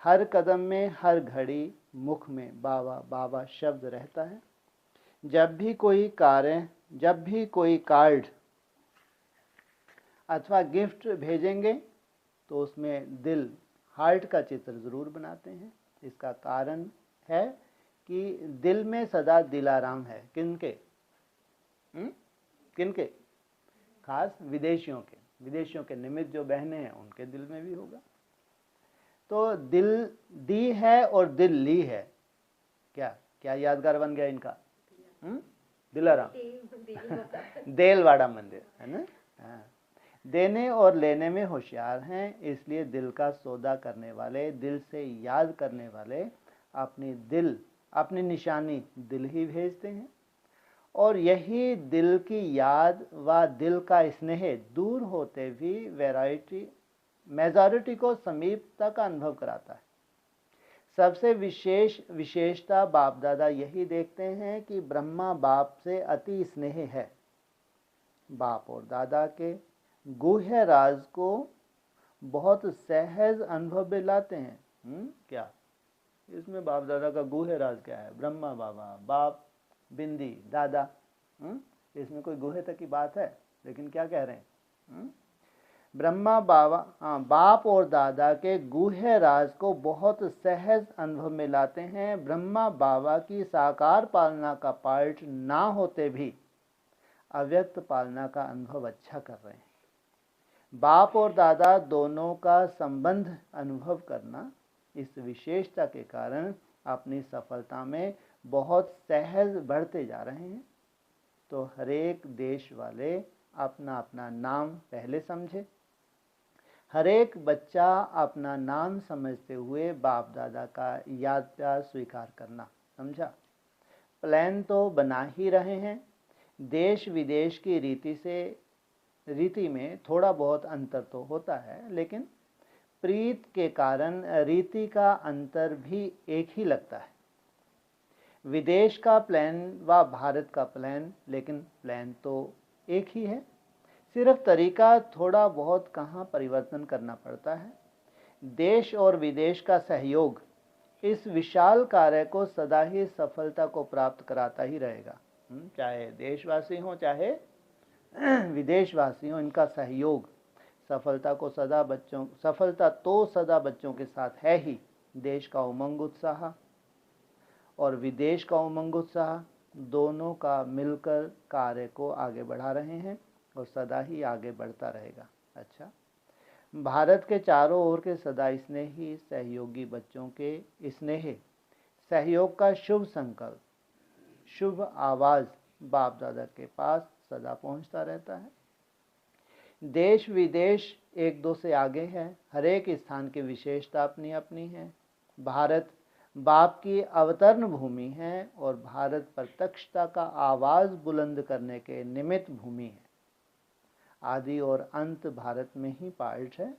हर कदम में, हर घड़ी मुख में बाबा बाबा शब्द रहता है। जब भी कोई कार्ड अथवा गिफ्ट भेजेंगे तो उसमें दिल, हार्ट का चित्र ज़रूर बनाते हैं। इसका कारण है कि दिल में सदा दिलाराम है। किनके? किनके? खास विदेशियों के। विदेशियों के निमित्त जो बहनें हैं उनके दिल में भी होगा। तो दिल दी है और दिल ली है। क्या क्या यादगार बन गया इनका? दिलाराम देलवाड़ा मंदिर है ना। देने और लेने में होशियार हैं, इसलिए दिल का सौदा करने वाले, दिल से याद करने वाले अपनी निशानी दिल ही भेजते हैं। और यही दिल की याद व दिल का स्नेह दूर होते भी मेजॉरिटी को समीपता का अनुभव कराता है। सबसे विशेषता बाप दादा यही देखते हैं कि ब्रह्मा बाप से अति स्नेह है। बाप और दादा के गुह्य राज को बहुत सहज अनुभव में लाते हैं। क्या इसमें बाप दादा का गुह्य राज क्या है? ब्रह्मा बाबा, बाप, बिंदी, दादा। इसमें कोई गुह्यता की बात है? लेकिन क्या कह रहे हैं? ब्रह्मा बाबा, बाप और दादा के गुह्य राज को बहुत सहज अनुभव में लाते हैं। ब्रह्मा बाबा की साकार पालना का पार्ट ना होते भी अव्यक्त पालना का अनुभव अच्छा कर रहे हैं। बाप और दादा दोनों का संबंध अनुभव करना इस विशेषता के कारण अपनी सफलता में बहुत सहज बढ़ते जा रहे हैं। तो हरेक देश वाले अपना अपना नाम पहले समझे। हरेक बच्चा अपना नाम समझते हुए बाप दादा का याद प्यार स्वीकार करना। समझा? प्लान तो बना ही रहे हैं। देश विदेश की रीति में थोड़ा बहुत अंतर तो होता है, लेकिन प्रीत के कारण रीति का अंतर भी एक ही लगता है। विदेश का प्लान व भारत का प्लान, लेकिन प्लान तो एक ही है। सिर्फ तरीका थोड़ा बहुत कहाँ परिवर्तन करना पड़ता है। देश और विदेश का सहयोग इस विशाल कार्य को सदा ही सफलता को प्राप्त कराता ही रहेगा। चाहे देशवासी हो चाहे विदेशवासी हो, इनका सहयोग सफलता तो सदा बच्चों के साथ है ही। देश का उमंग उत्साह और विदेश का उमंग उत्साह दोनों का मिलकर कार्य को आगे बढ़ा रहे हैं और सदा ही आगे बढ़ता रहेगा। अच्छा, भारत के चारों ओर के सदा स्नेही सहयोगी बच्चों के स्नेह सहयोग का शुभ संकल्प, शुभ आवाज बाप दादा के पास सदा पहुंचता रहता है। देश विदेश एक दो से आगे है। हर एक स्थान की विशेषता अपनी अपनी है। भारत बाप की अवतरण भूमि है और भारत प्रत्यक्षता का आवाज बुलंद करने के निमित्त भूमि है। आदि और अंत भारत में ही पार्ट है।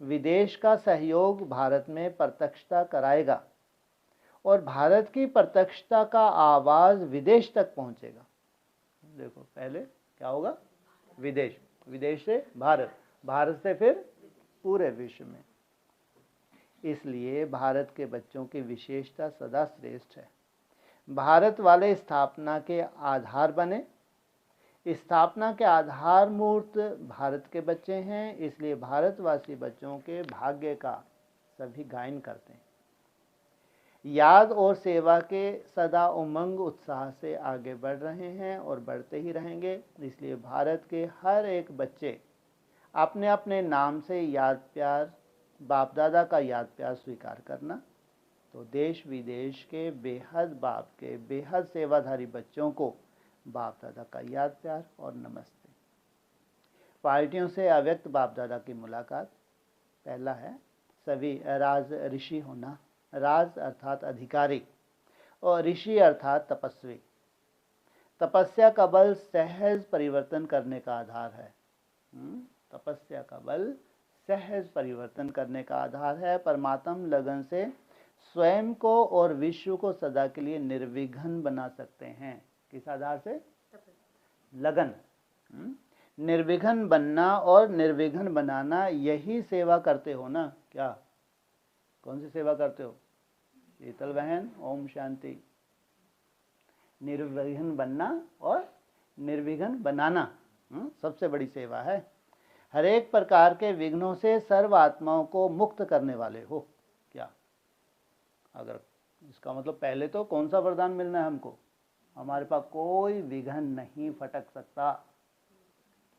विदेश का सहयोग भारत में प्रत्यक्षता कराएगा और भारत की प्रत्यक्षता का आवाज विदेश तक पहुंचेगा। देखो, पहले क्या होगा? विदेश, विदेश से भारत, भारत से फिर पूरे विश्व में। इसलिए भारत के बच्चों की विशेषता सदा श्रेष्ठ है। भारत वाले स्थापना के आधार बने। स्थापना के आधार मूर्त भारत के बच्चे हैं, इसलिए भारतवासी बच्चों के भाग्य का सभी गायन करते हैं। याद और सेवा के सदा उमंग उत्साह से आगे बढ़ रहे हैं और बढ़ते ही रहेंगे। इसलिए भारत के हर एक बच्चे अपने अपने नाम से याद प्यार, बाप दादा का याद प्यार स्वीकार करना। तो देश विदेश के बेहद बाप के बेहद सेवाधारी बच्चों को बाप दादा का याद प्यार और नमस्ते। पार्टियों से अव्यक्त बाप दादा की मुलाकात। पहला है सभी राज ऋषि होना। राज अर्थात अधिकारी और ऋषि अर्थात तपस्वी। तपस्या का बल सहज परिवर्तन करने का आधार है। तपस्या का बल सहज परिवर्तन करने का आधार है। परमात्म लगन से स्वयं को और विश्व को सदा के लिए निर्विघ्न बना सकते हैं। किस आधार से? लगन। निर्विघ्न बनना और निर्विघ्न बनाना, यही सेवा करते हो ना? क्या, कौन सी सेवा करते हो? शीतल बहन, ओम शांति। निर्विघ्न बनना और निर्विघ्न बनाना सबसे बड़ी सेवा है। हर एक प्रकार के विघ्नों से सर्व आत्माओं को मुक्त करने वाले हो। क्या, अगर इसका मतलब पहले तो कौन सा वरदान मिलना है हमको? हमारे पास कोई विघ्न नहीं फटक सकता,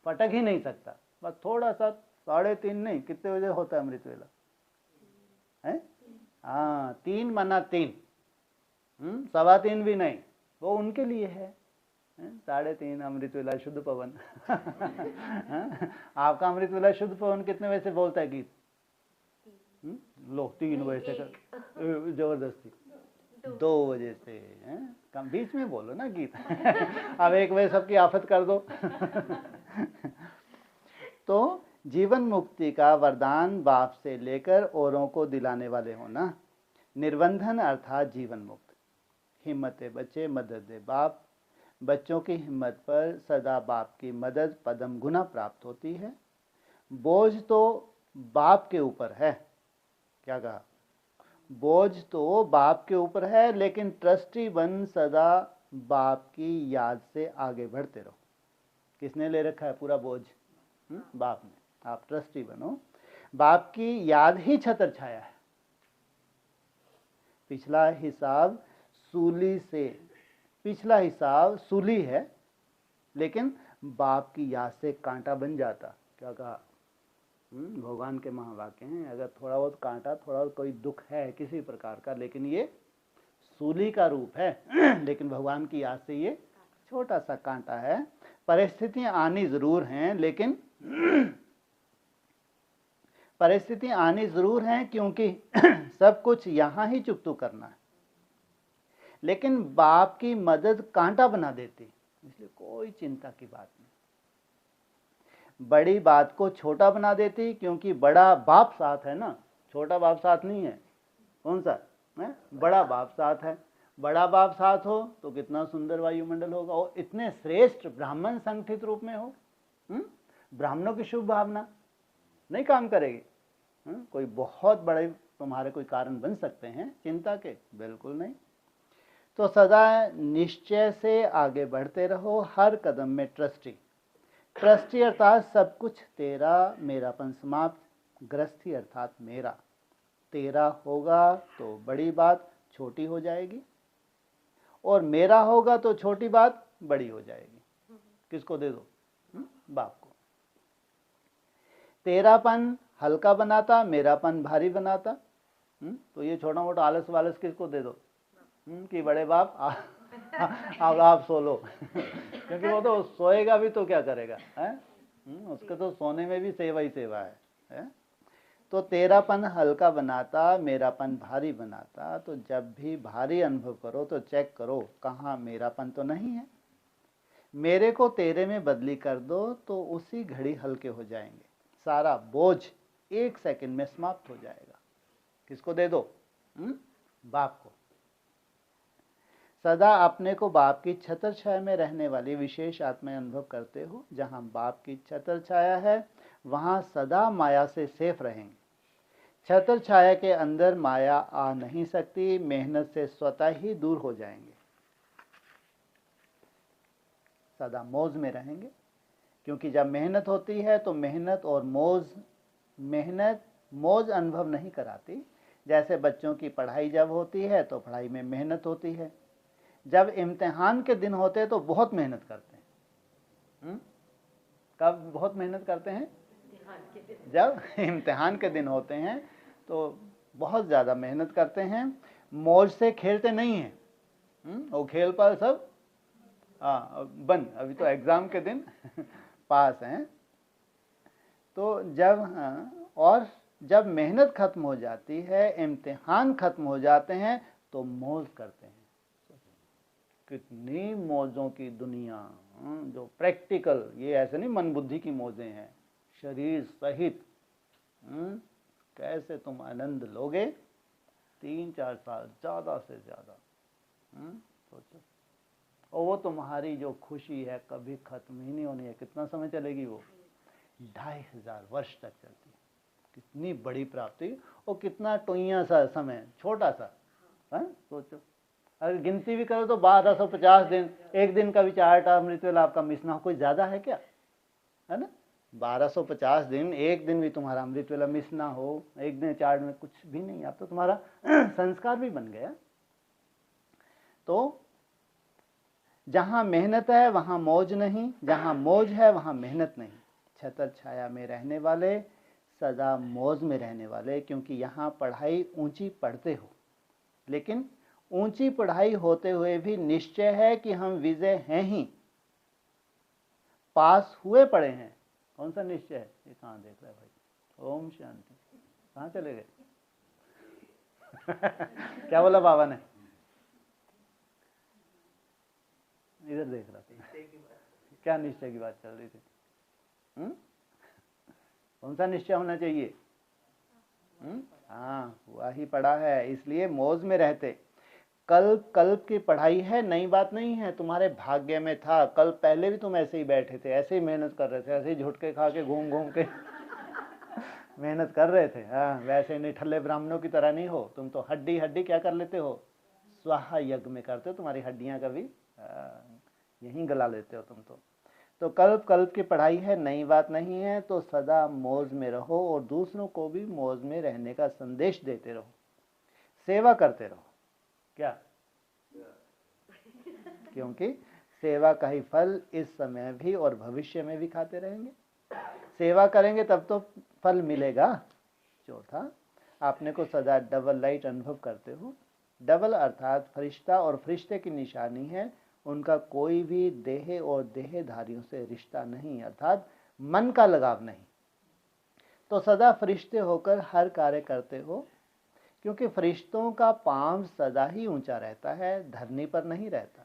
फटक ही नहीं सकता। बस थोड़ा सा 3:30 नहीं, कितने बजे होता है अमृत वेला? है 3 मना 3, 3:15 भी नहीं, वो उनके लिए है। 3:30 अमृत वेला शुद्ध पवन। आपका अमृत वेला शुद्ध पवन कितने बजे से बोलता है गीत? लो 3 बजे से जबरदस्ती 2 बजे से। कम बीच में बोलो ना गीत। अब 1 बजे सबकी आफत कर दो। तो जीवन मुक्ति का वरदान बाप से लेकर औरों को दिलाने वाले होना। निर्बंधन अर्थात जीवन मुक्त। हिम्मत बच्चे मदद दे बाप। बच्चों की हिम्मत पर सदा बाप की मदद पदम गुना प्राप्त होती है। बोझ तो बाप के ऊपर है, क्या कहा, बोझ तो बाप के ऊपर है, लेकिन ट्रस्टी बन सदा बाप की याद से आगे बढ़ते रहो। किसने ले रखा है पूरा बोझ? बाप ने। आप ट्रस्टी बनो, बाप की याद ही छतर छाया है। पिछला हिसाब सूली है, लेकिन बाप की याद से कांटा बन जाता। क्या कहा? भगवान के महावाक्य हैं, अगर थोड़ा बहुत कांटा, थोड़ा बहुत कोई दुख है किसी प्रकार का, लेकिन ये सूली का रूप है लेकिन भगवान की याद से ये छोटा सा कांटा है। परिस्थितियां आनी जरूर हैं, लेकिन परिस्थितियां आनी जरूर हैं, क्योंकि सब कुछ यहां ही चुकतू करना है, लेकिन बाप की मदद कांटा बना देती, इसलिए कोई चिंता की बात नहीं। बड़ी बात को छोटा बना देती, क्योंकि बड़ा बाप साथ है ना, छोटा बाप साथ नहीं है। कौन सा है? बड़ा बाप साथ है। बड़ा बाप साथ हो तो कितना सुंदर वायुमंडल होगा, और इतने श्रेष्ठ ब्राह्मण संगठित रूप में हो। ब्राह्मणों की शुभ भावना नहीं काम करेगी। कोई बहुत बड़े तुम्हारे कोई कारण बन सकते हैं चिंता के, बिल्कुल नहीं। तो सदा निश्चय से आगे बढ़ते रहो, हर कदम में ट्रस्टी अर्थात सब कुछ तेरा, मेरापन समाप्त, गृहस्थी अर्थात मेरा। तेरा होगा तो बड़ी बात छोटी हो जाएगी, और मेरा होगा तो छोटी बात बड़ी हो जाएगी। किसको दे दो? बाप को। तेरापन हल्का बनाता, मेरापन भारी बनाता। तो ये छोटा मोटा आलस वालस किसको दे दो? कि बड़े बाप अब आप सो लो क्योंकि वो तो सोएगा भी तो क्या करेगा है? उसके तो सोने में भी सेवा ही सेवा है? तो तेरापन हल्का बनाता, मेरापन भारी बनाता। तो जब भी भारी अनुभव करो तो चेक करो कहाँ मेरापन तो नहीं है। मेरे को तेरे में बदली कर दो तो उसी घड़ी हल्के हो जाएंगे, सारा बोझ 1 सेकंड में समाप्त हो जाएगा। किसको दे दो? बाप को। सदा अपने को बाप की छत्र छाया में रहने वाली विशेष आत्मा अनुभव करते हो। जहाँ बाप की छत्र छाया है वहाँ सदा माया से सेफ रहेंगे। छत्र छाया के अंदर माया आ नहीं सकती, मेहनत से स्वतः ही दूर हो जाएंगे। सदा मौज में रहेंगे, क्योंकि जब मेहनत होती है तो मेहनत मौज अनुभव नहीं कराती। जैसे बच्चों की पढ़ाई जब होती है तो पढ़ाई में मेहनत होती है, जब इम्तिहान के दिन होते हैं तो बहुत मेहनत करते हैं। कब बहुत मेहनत करते हैं? जब इम्तिहान के दिन होते हैं तो बहुत ज़्यादा मेहनत करते हैं। मौज से खेलते नहीं हैं। वो खेल पर सब बंद, अभी तो एग्ज़ाम के दिन पास हैं। तो जब मेहनत खत्म हो जाती है, इम्तिहान खत्म हो जाते हैं, तो मौज करते हैं। कितनी मौजों की दुनिया, जो प्रैक्टिकल, ये ऐसे नहीं मन बुद्धि की मौजें हैं, शरीर सहित। कैसे तुम आनंद लोगे 3-4 साल ज़्यादा से ज़्यादा। सोचो, और वो तुम्हारी जो खुशी है कभी खत्म ही नहीं होनी है। कितना समय चलेगी वो? 2500 वर्ष तक चलती है। कितनी बड़ी प्राप्ति, और कितना टोइया सा समय, छोटा सा। सोचो, अगर गिनती भी करो तो 1250 दिन, एक दिन का भी चार्ट अमृतवेला आपका मिस ना हो, कोई ज़्यादा है क्या? है ना? 1250 दिन, एक दिन भी तुम्हारा अमृतवेला मिस ना हो, एक दिन चार्ट में कुछ भी नहीं, अब तो तुम्हारा संस्कार भी बन गया। तो जहाँ मेहनत है वहाँ मौज नहीं, जहाँ मौज है वहाँ मेहनत नहीं। छत्र छाया में रहने वाले सदा मौज में रहने वाले, क्योंकि यहाँ पढ़ाई ऊंची पढ़ते हो, लेकिन ऊंची पढ़ाई होते हुए भी निश्चय है कि हम विजय हैं ही, पास हुए पड़े हैं। कौन सा निश्चय है? ये कहाँ देख रहा है भाई? ओम शांति। कहाँ चले गए? क्या बोला बाबा ने? इधर देख रहा था। क्या निश्चय की बात चल रही थी? कौन सा निश्चय होना चाहिए? हाँ, हुआ ही पड़ा है, इसलिए मौज में रहते। कल्प कल्प की पढ़ाई है, नई बात नहीं है, तुम्हारे भाग्य में था। कल्प पहले भी तुम ऐसे ही बैठे थे, ऐसे ही मेहनत कर रहे थे, ऐसे ही झुटके खा के घूम घूम के मेहनत कर रहे थे। हाँ, वैसे निठल्ले ब्राह्मणों की तरह नहीं हो तुम। तो हड्डी हड्डी क्या कर लेते हो, स्वाहा यज्ञ में करते हो, तुम्हारी हड्डियां कभी यहीं गला लेते हो तुम। तो कल्प कल्प की पढ़ाई है, नई बात नहीं है। तो सदा मौज में रहो और दूसरों को भी मौज में रहने का संदेश देते रहो, सेवा करते रहो। क्या? क्योंकि सेवा का ही फल इस समय भी और भविष्य में भी खाते रहेंगे। सेवा करेंगे तब तो फल मिलेगा। चौथा, आपने को सदा डबल लाइट अनुभव करते हो। डबल अर्थात फरिश्ता और फरिश्ते की निशानी है, उनका कोई भी देह और देहधारियों से रिश्ता नहीं, अर्थात मन का लगाव नहीं। तो सदा फरिश्ते होकर हर कार्य करते हो, क्योंकि फरिश्तों का पांव सदा ही ऊंचा रहता है, धरनी पर नहीं रहता।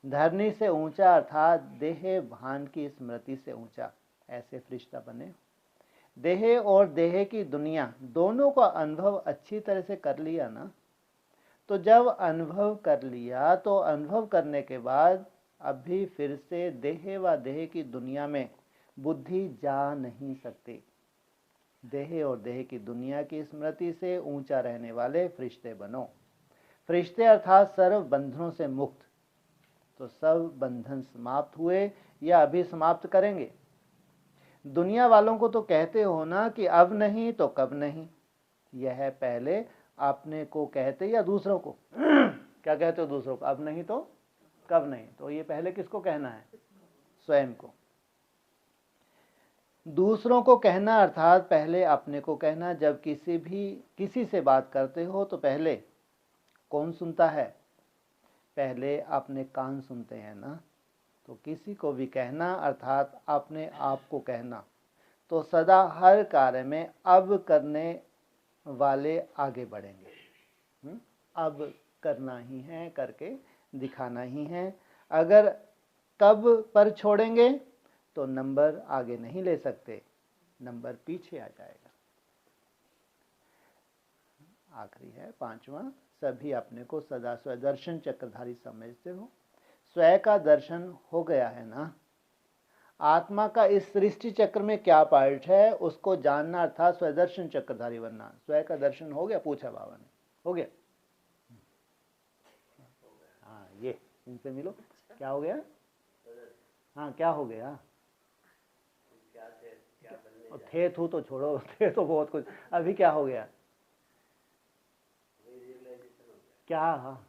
धरनी से ऊंचा अर्थात देह भान की स्मृति से ऊंचा, ऐसे फरिश्ता बने। देह और देह की दुनिया दोनों का अनुभव अच्छी तरह से कर लिया ना, तो जब अनुभव कर लिया तो अनुभव करने के बाद अभी फिर से देह व देह की दुनिया में बुद्धि जा नहीं सकती। देह और देह की दुनिया की स्मृति से ऊंचा रहने वाले फरिश्ते बनो। फरिश्ते अर्थात सर्व बंधनों से मुक्त। तो सब बंधन समाप्त हुए या अभी समाप्त करेंगे। दुनिया वालों को तो कहते हो ना कि अब नहीं तो कब नहीं। यह पहले आपने को कहते या दूसरों को क्या कहते हो दूसरों को, अब नहीं तो कब नहीं। तो ये पहले किसको कहना है, स्वयं को। दूसरों को कहना अर्थात पहले अपने को कहना। जब किसी से बात करते हो तो पहले कौन सुनता है, पहले अपने कान सुनते हैं ना। तो किसी को भी कहना अर्थात अपने आप को कहना। तो सदा हर कार्य में अब करने वाले आगे बढ़ेंगे। अब करना ही है, करके दिखाना ही है। अगर कब पर छोड़ेंगे तो नंबर आगे नहीं ले सकते, नंबर पीछे आ जाएगा। आखिरी है पांचवा, सभी अपने को सदा स्वदर्शन चक्रधारी समझते हो। स्वयं का दर्शन हो गया है ना। आत्मा का इस सृष्टि चक्र में क्या पार्ट है उसको जानना अर्थात स्वदर्शन चक्रधारी बनना। स्वयं का दर्शन हो गया, पूछा बाबा ने, हो गया? हाँ, ये इनसे मिलो, क्या हो गया? हाँ, क्या हो गया? थे थू तो छोड़ो, थे तो बहुत कुछ, अभी क्या हो गया? क्या? हाँ,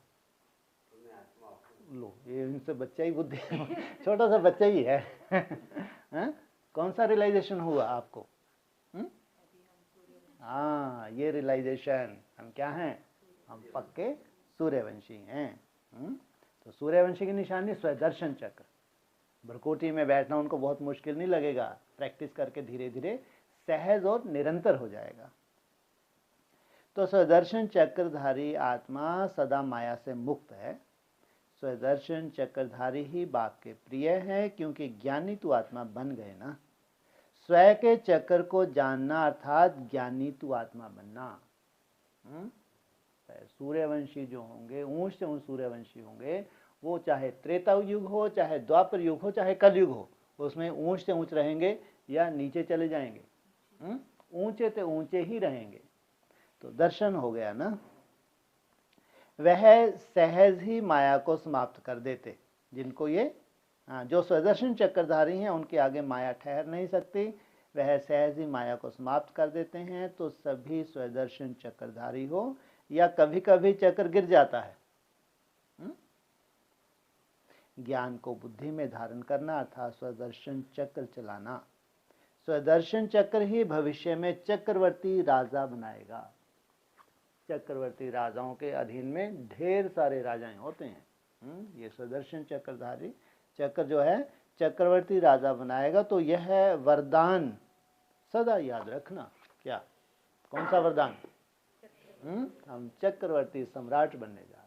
लो, ये इनसे बच्चा ही बुद्धि छोटा सा बच्चा ही है कौन सा रियलाइजेशन हुआ आपको? हाँ, ये रियलाइजेशन, हम क्या हैं, हम पक्के सूर्यवंशी हैं। तो सूर्यवंशी की निशानी स्वदर्शन चक्र। भ्रकुटी में बैठना उनको बहुत मुश्किल नहीं लगेगा, प्रैक्टिस करके धीरे धीरे सहज और निरंतर हो जाएगा। तो स्वदर्शन चक्रधारी आत्मा सदा माया से मुक्त है। स्वदर्शन चक्रधारी ही बाप के प्रिय है, क्योंकि ज्ञानी तू आत्मा बन गए ना। स्वयं के चक्र को जानना अर्थात ज्ञानी तू आत्मा बनना। सूर्यवंशी जो होंगे, ऊंच से ऊंच सूर्यवंशी होंगे, वो चाहे त्रेता युग हो, चाहे द्वापर युग हो, चाहे कलयुग हो, उसमें ऊंच से ऊंच रहेंगे या नीचे चले जाएंगे, ऊंचे से ऊंचे ही रहेंगे। तो दर्शन हो गया ना। वह सहज ही माया को समाप्त कर देते। जिनको ये जो स्वदर्शन चक्रधारी हैं उनके आगे माया ठहर नहीं सकती, वह सहज ही माया को समाप्त कर देते हैं। तो सभी स्वदर्शन चक्रधारी हो, या कभी कभी चक्र गिर जाता है। ज्ञान को बुद्धि में धारण करना अर्थात स्वदर्शन चक्र चलाना। स्वदर्शन चक्र ही भविष्य में चक्रवर्ती राजा बनाएगा। चक्रवर्ती राजाओं के अधीन में ढेर सारे राजाएं होते हैं। ये स्वदर्शन चक्रधारी चक्र जो है चक्रवर्ती राजा बनाएगा। तो यह वरदान सदा याद रखना। क्या, कौन सा वरदान? हम चक्रवर्ती सम्राट बनने जा रहे हैं।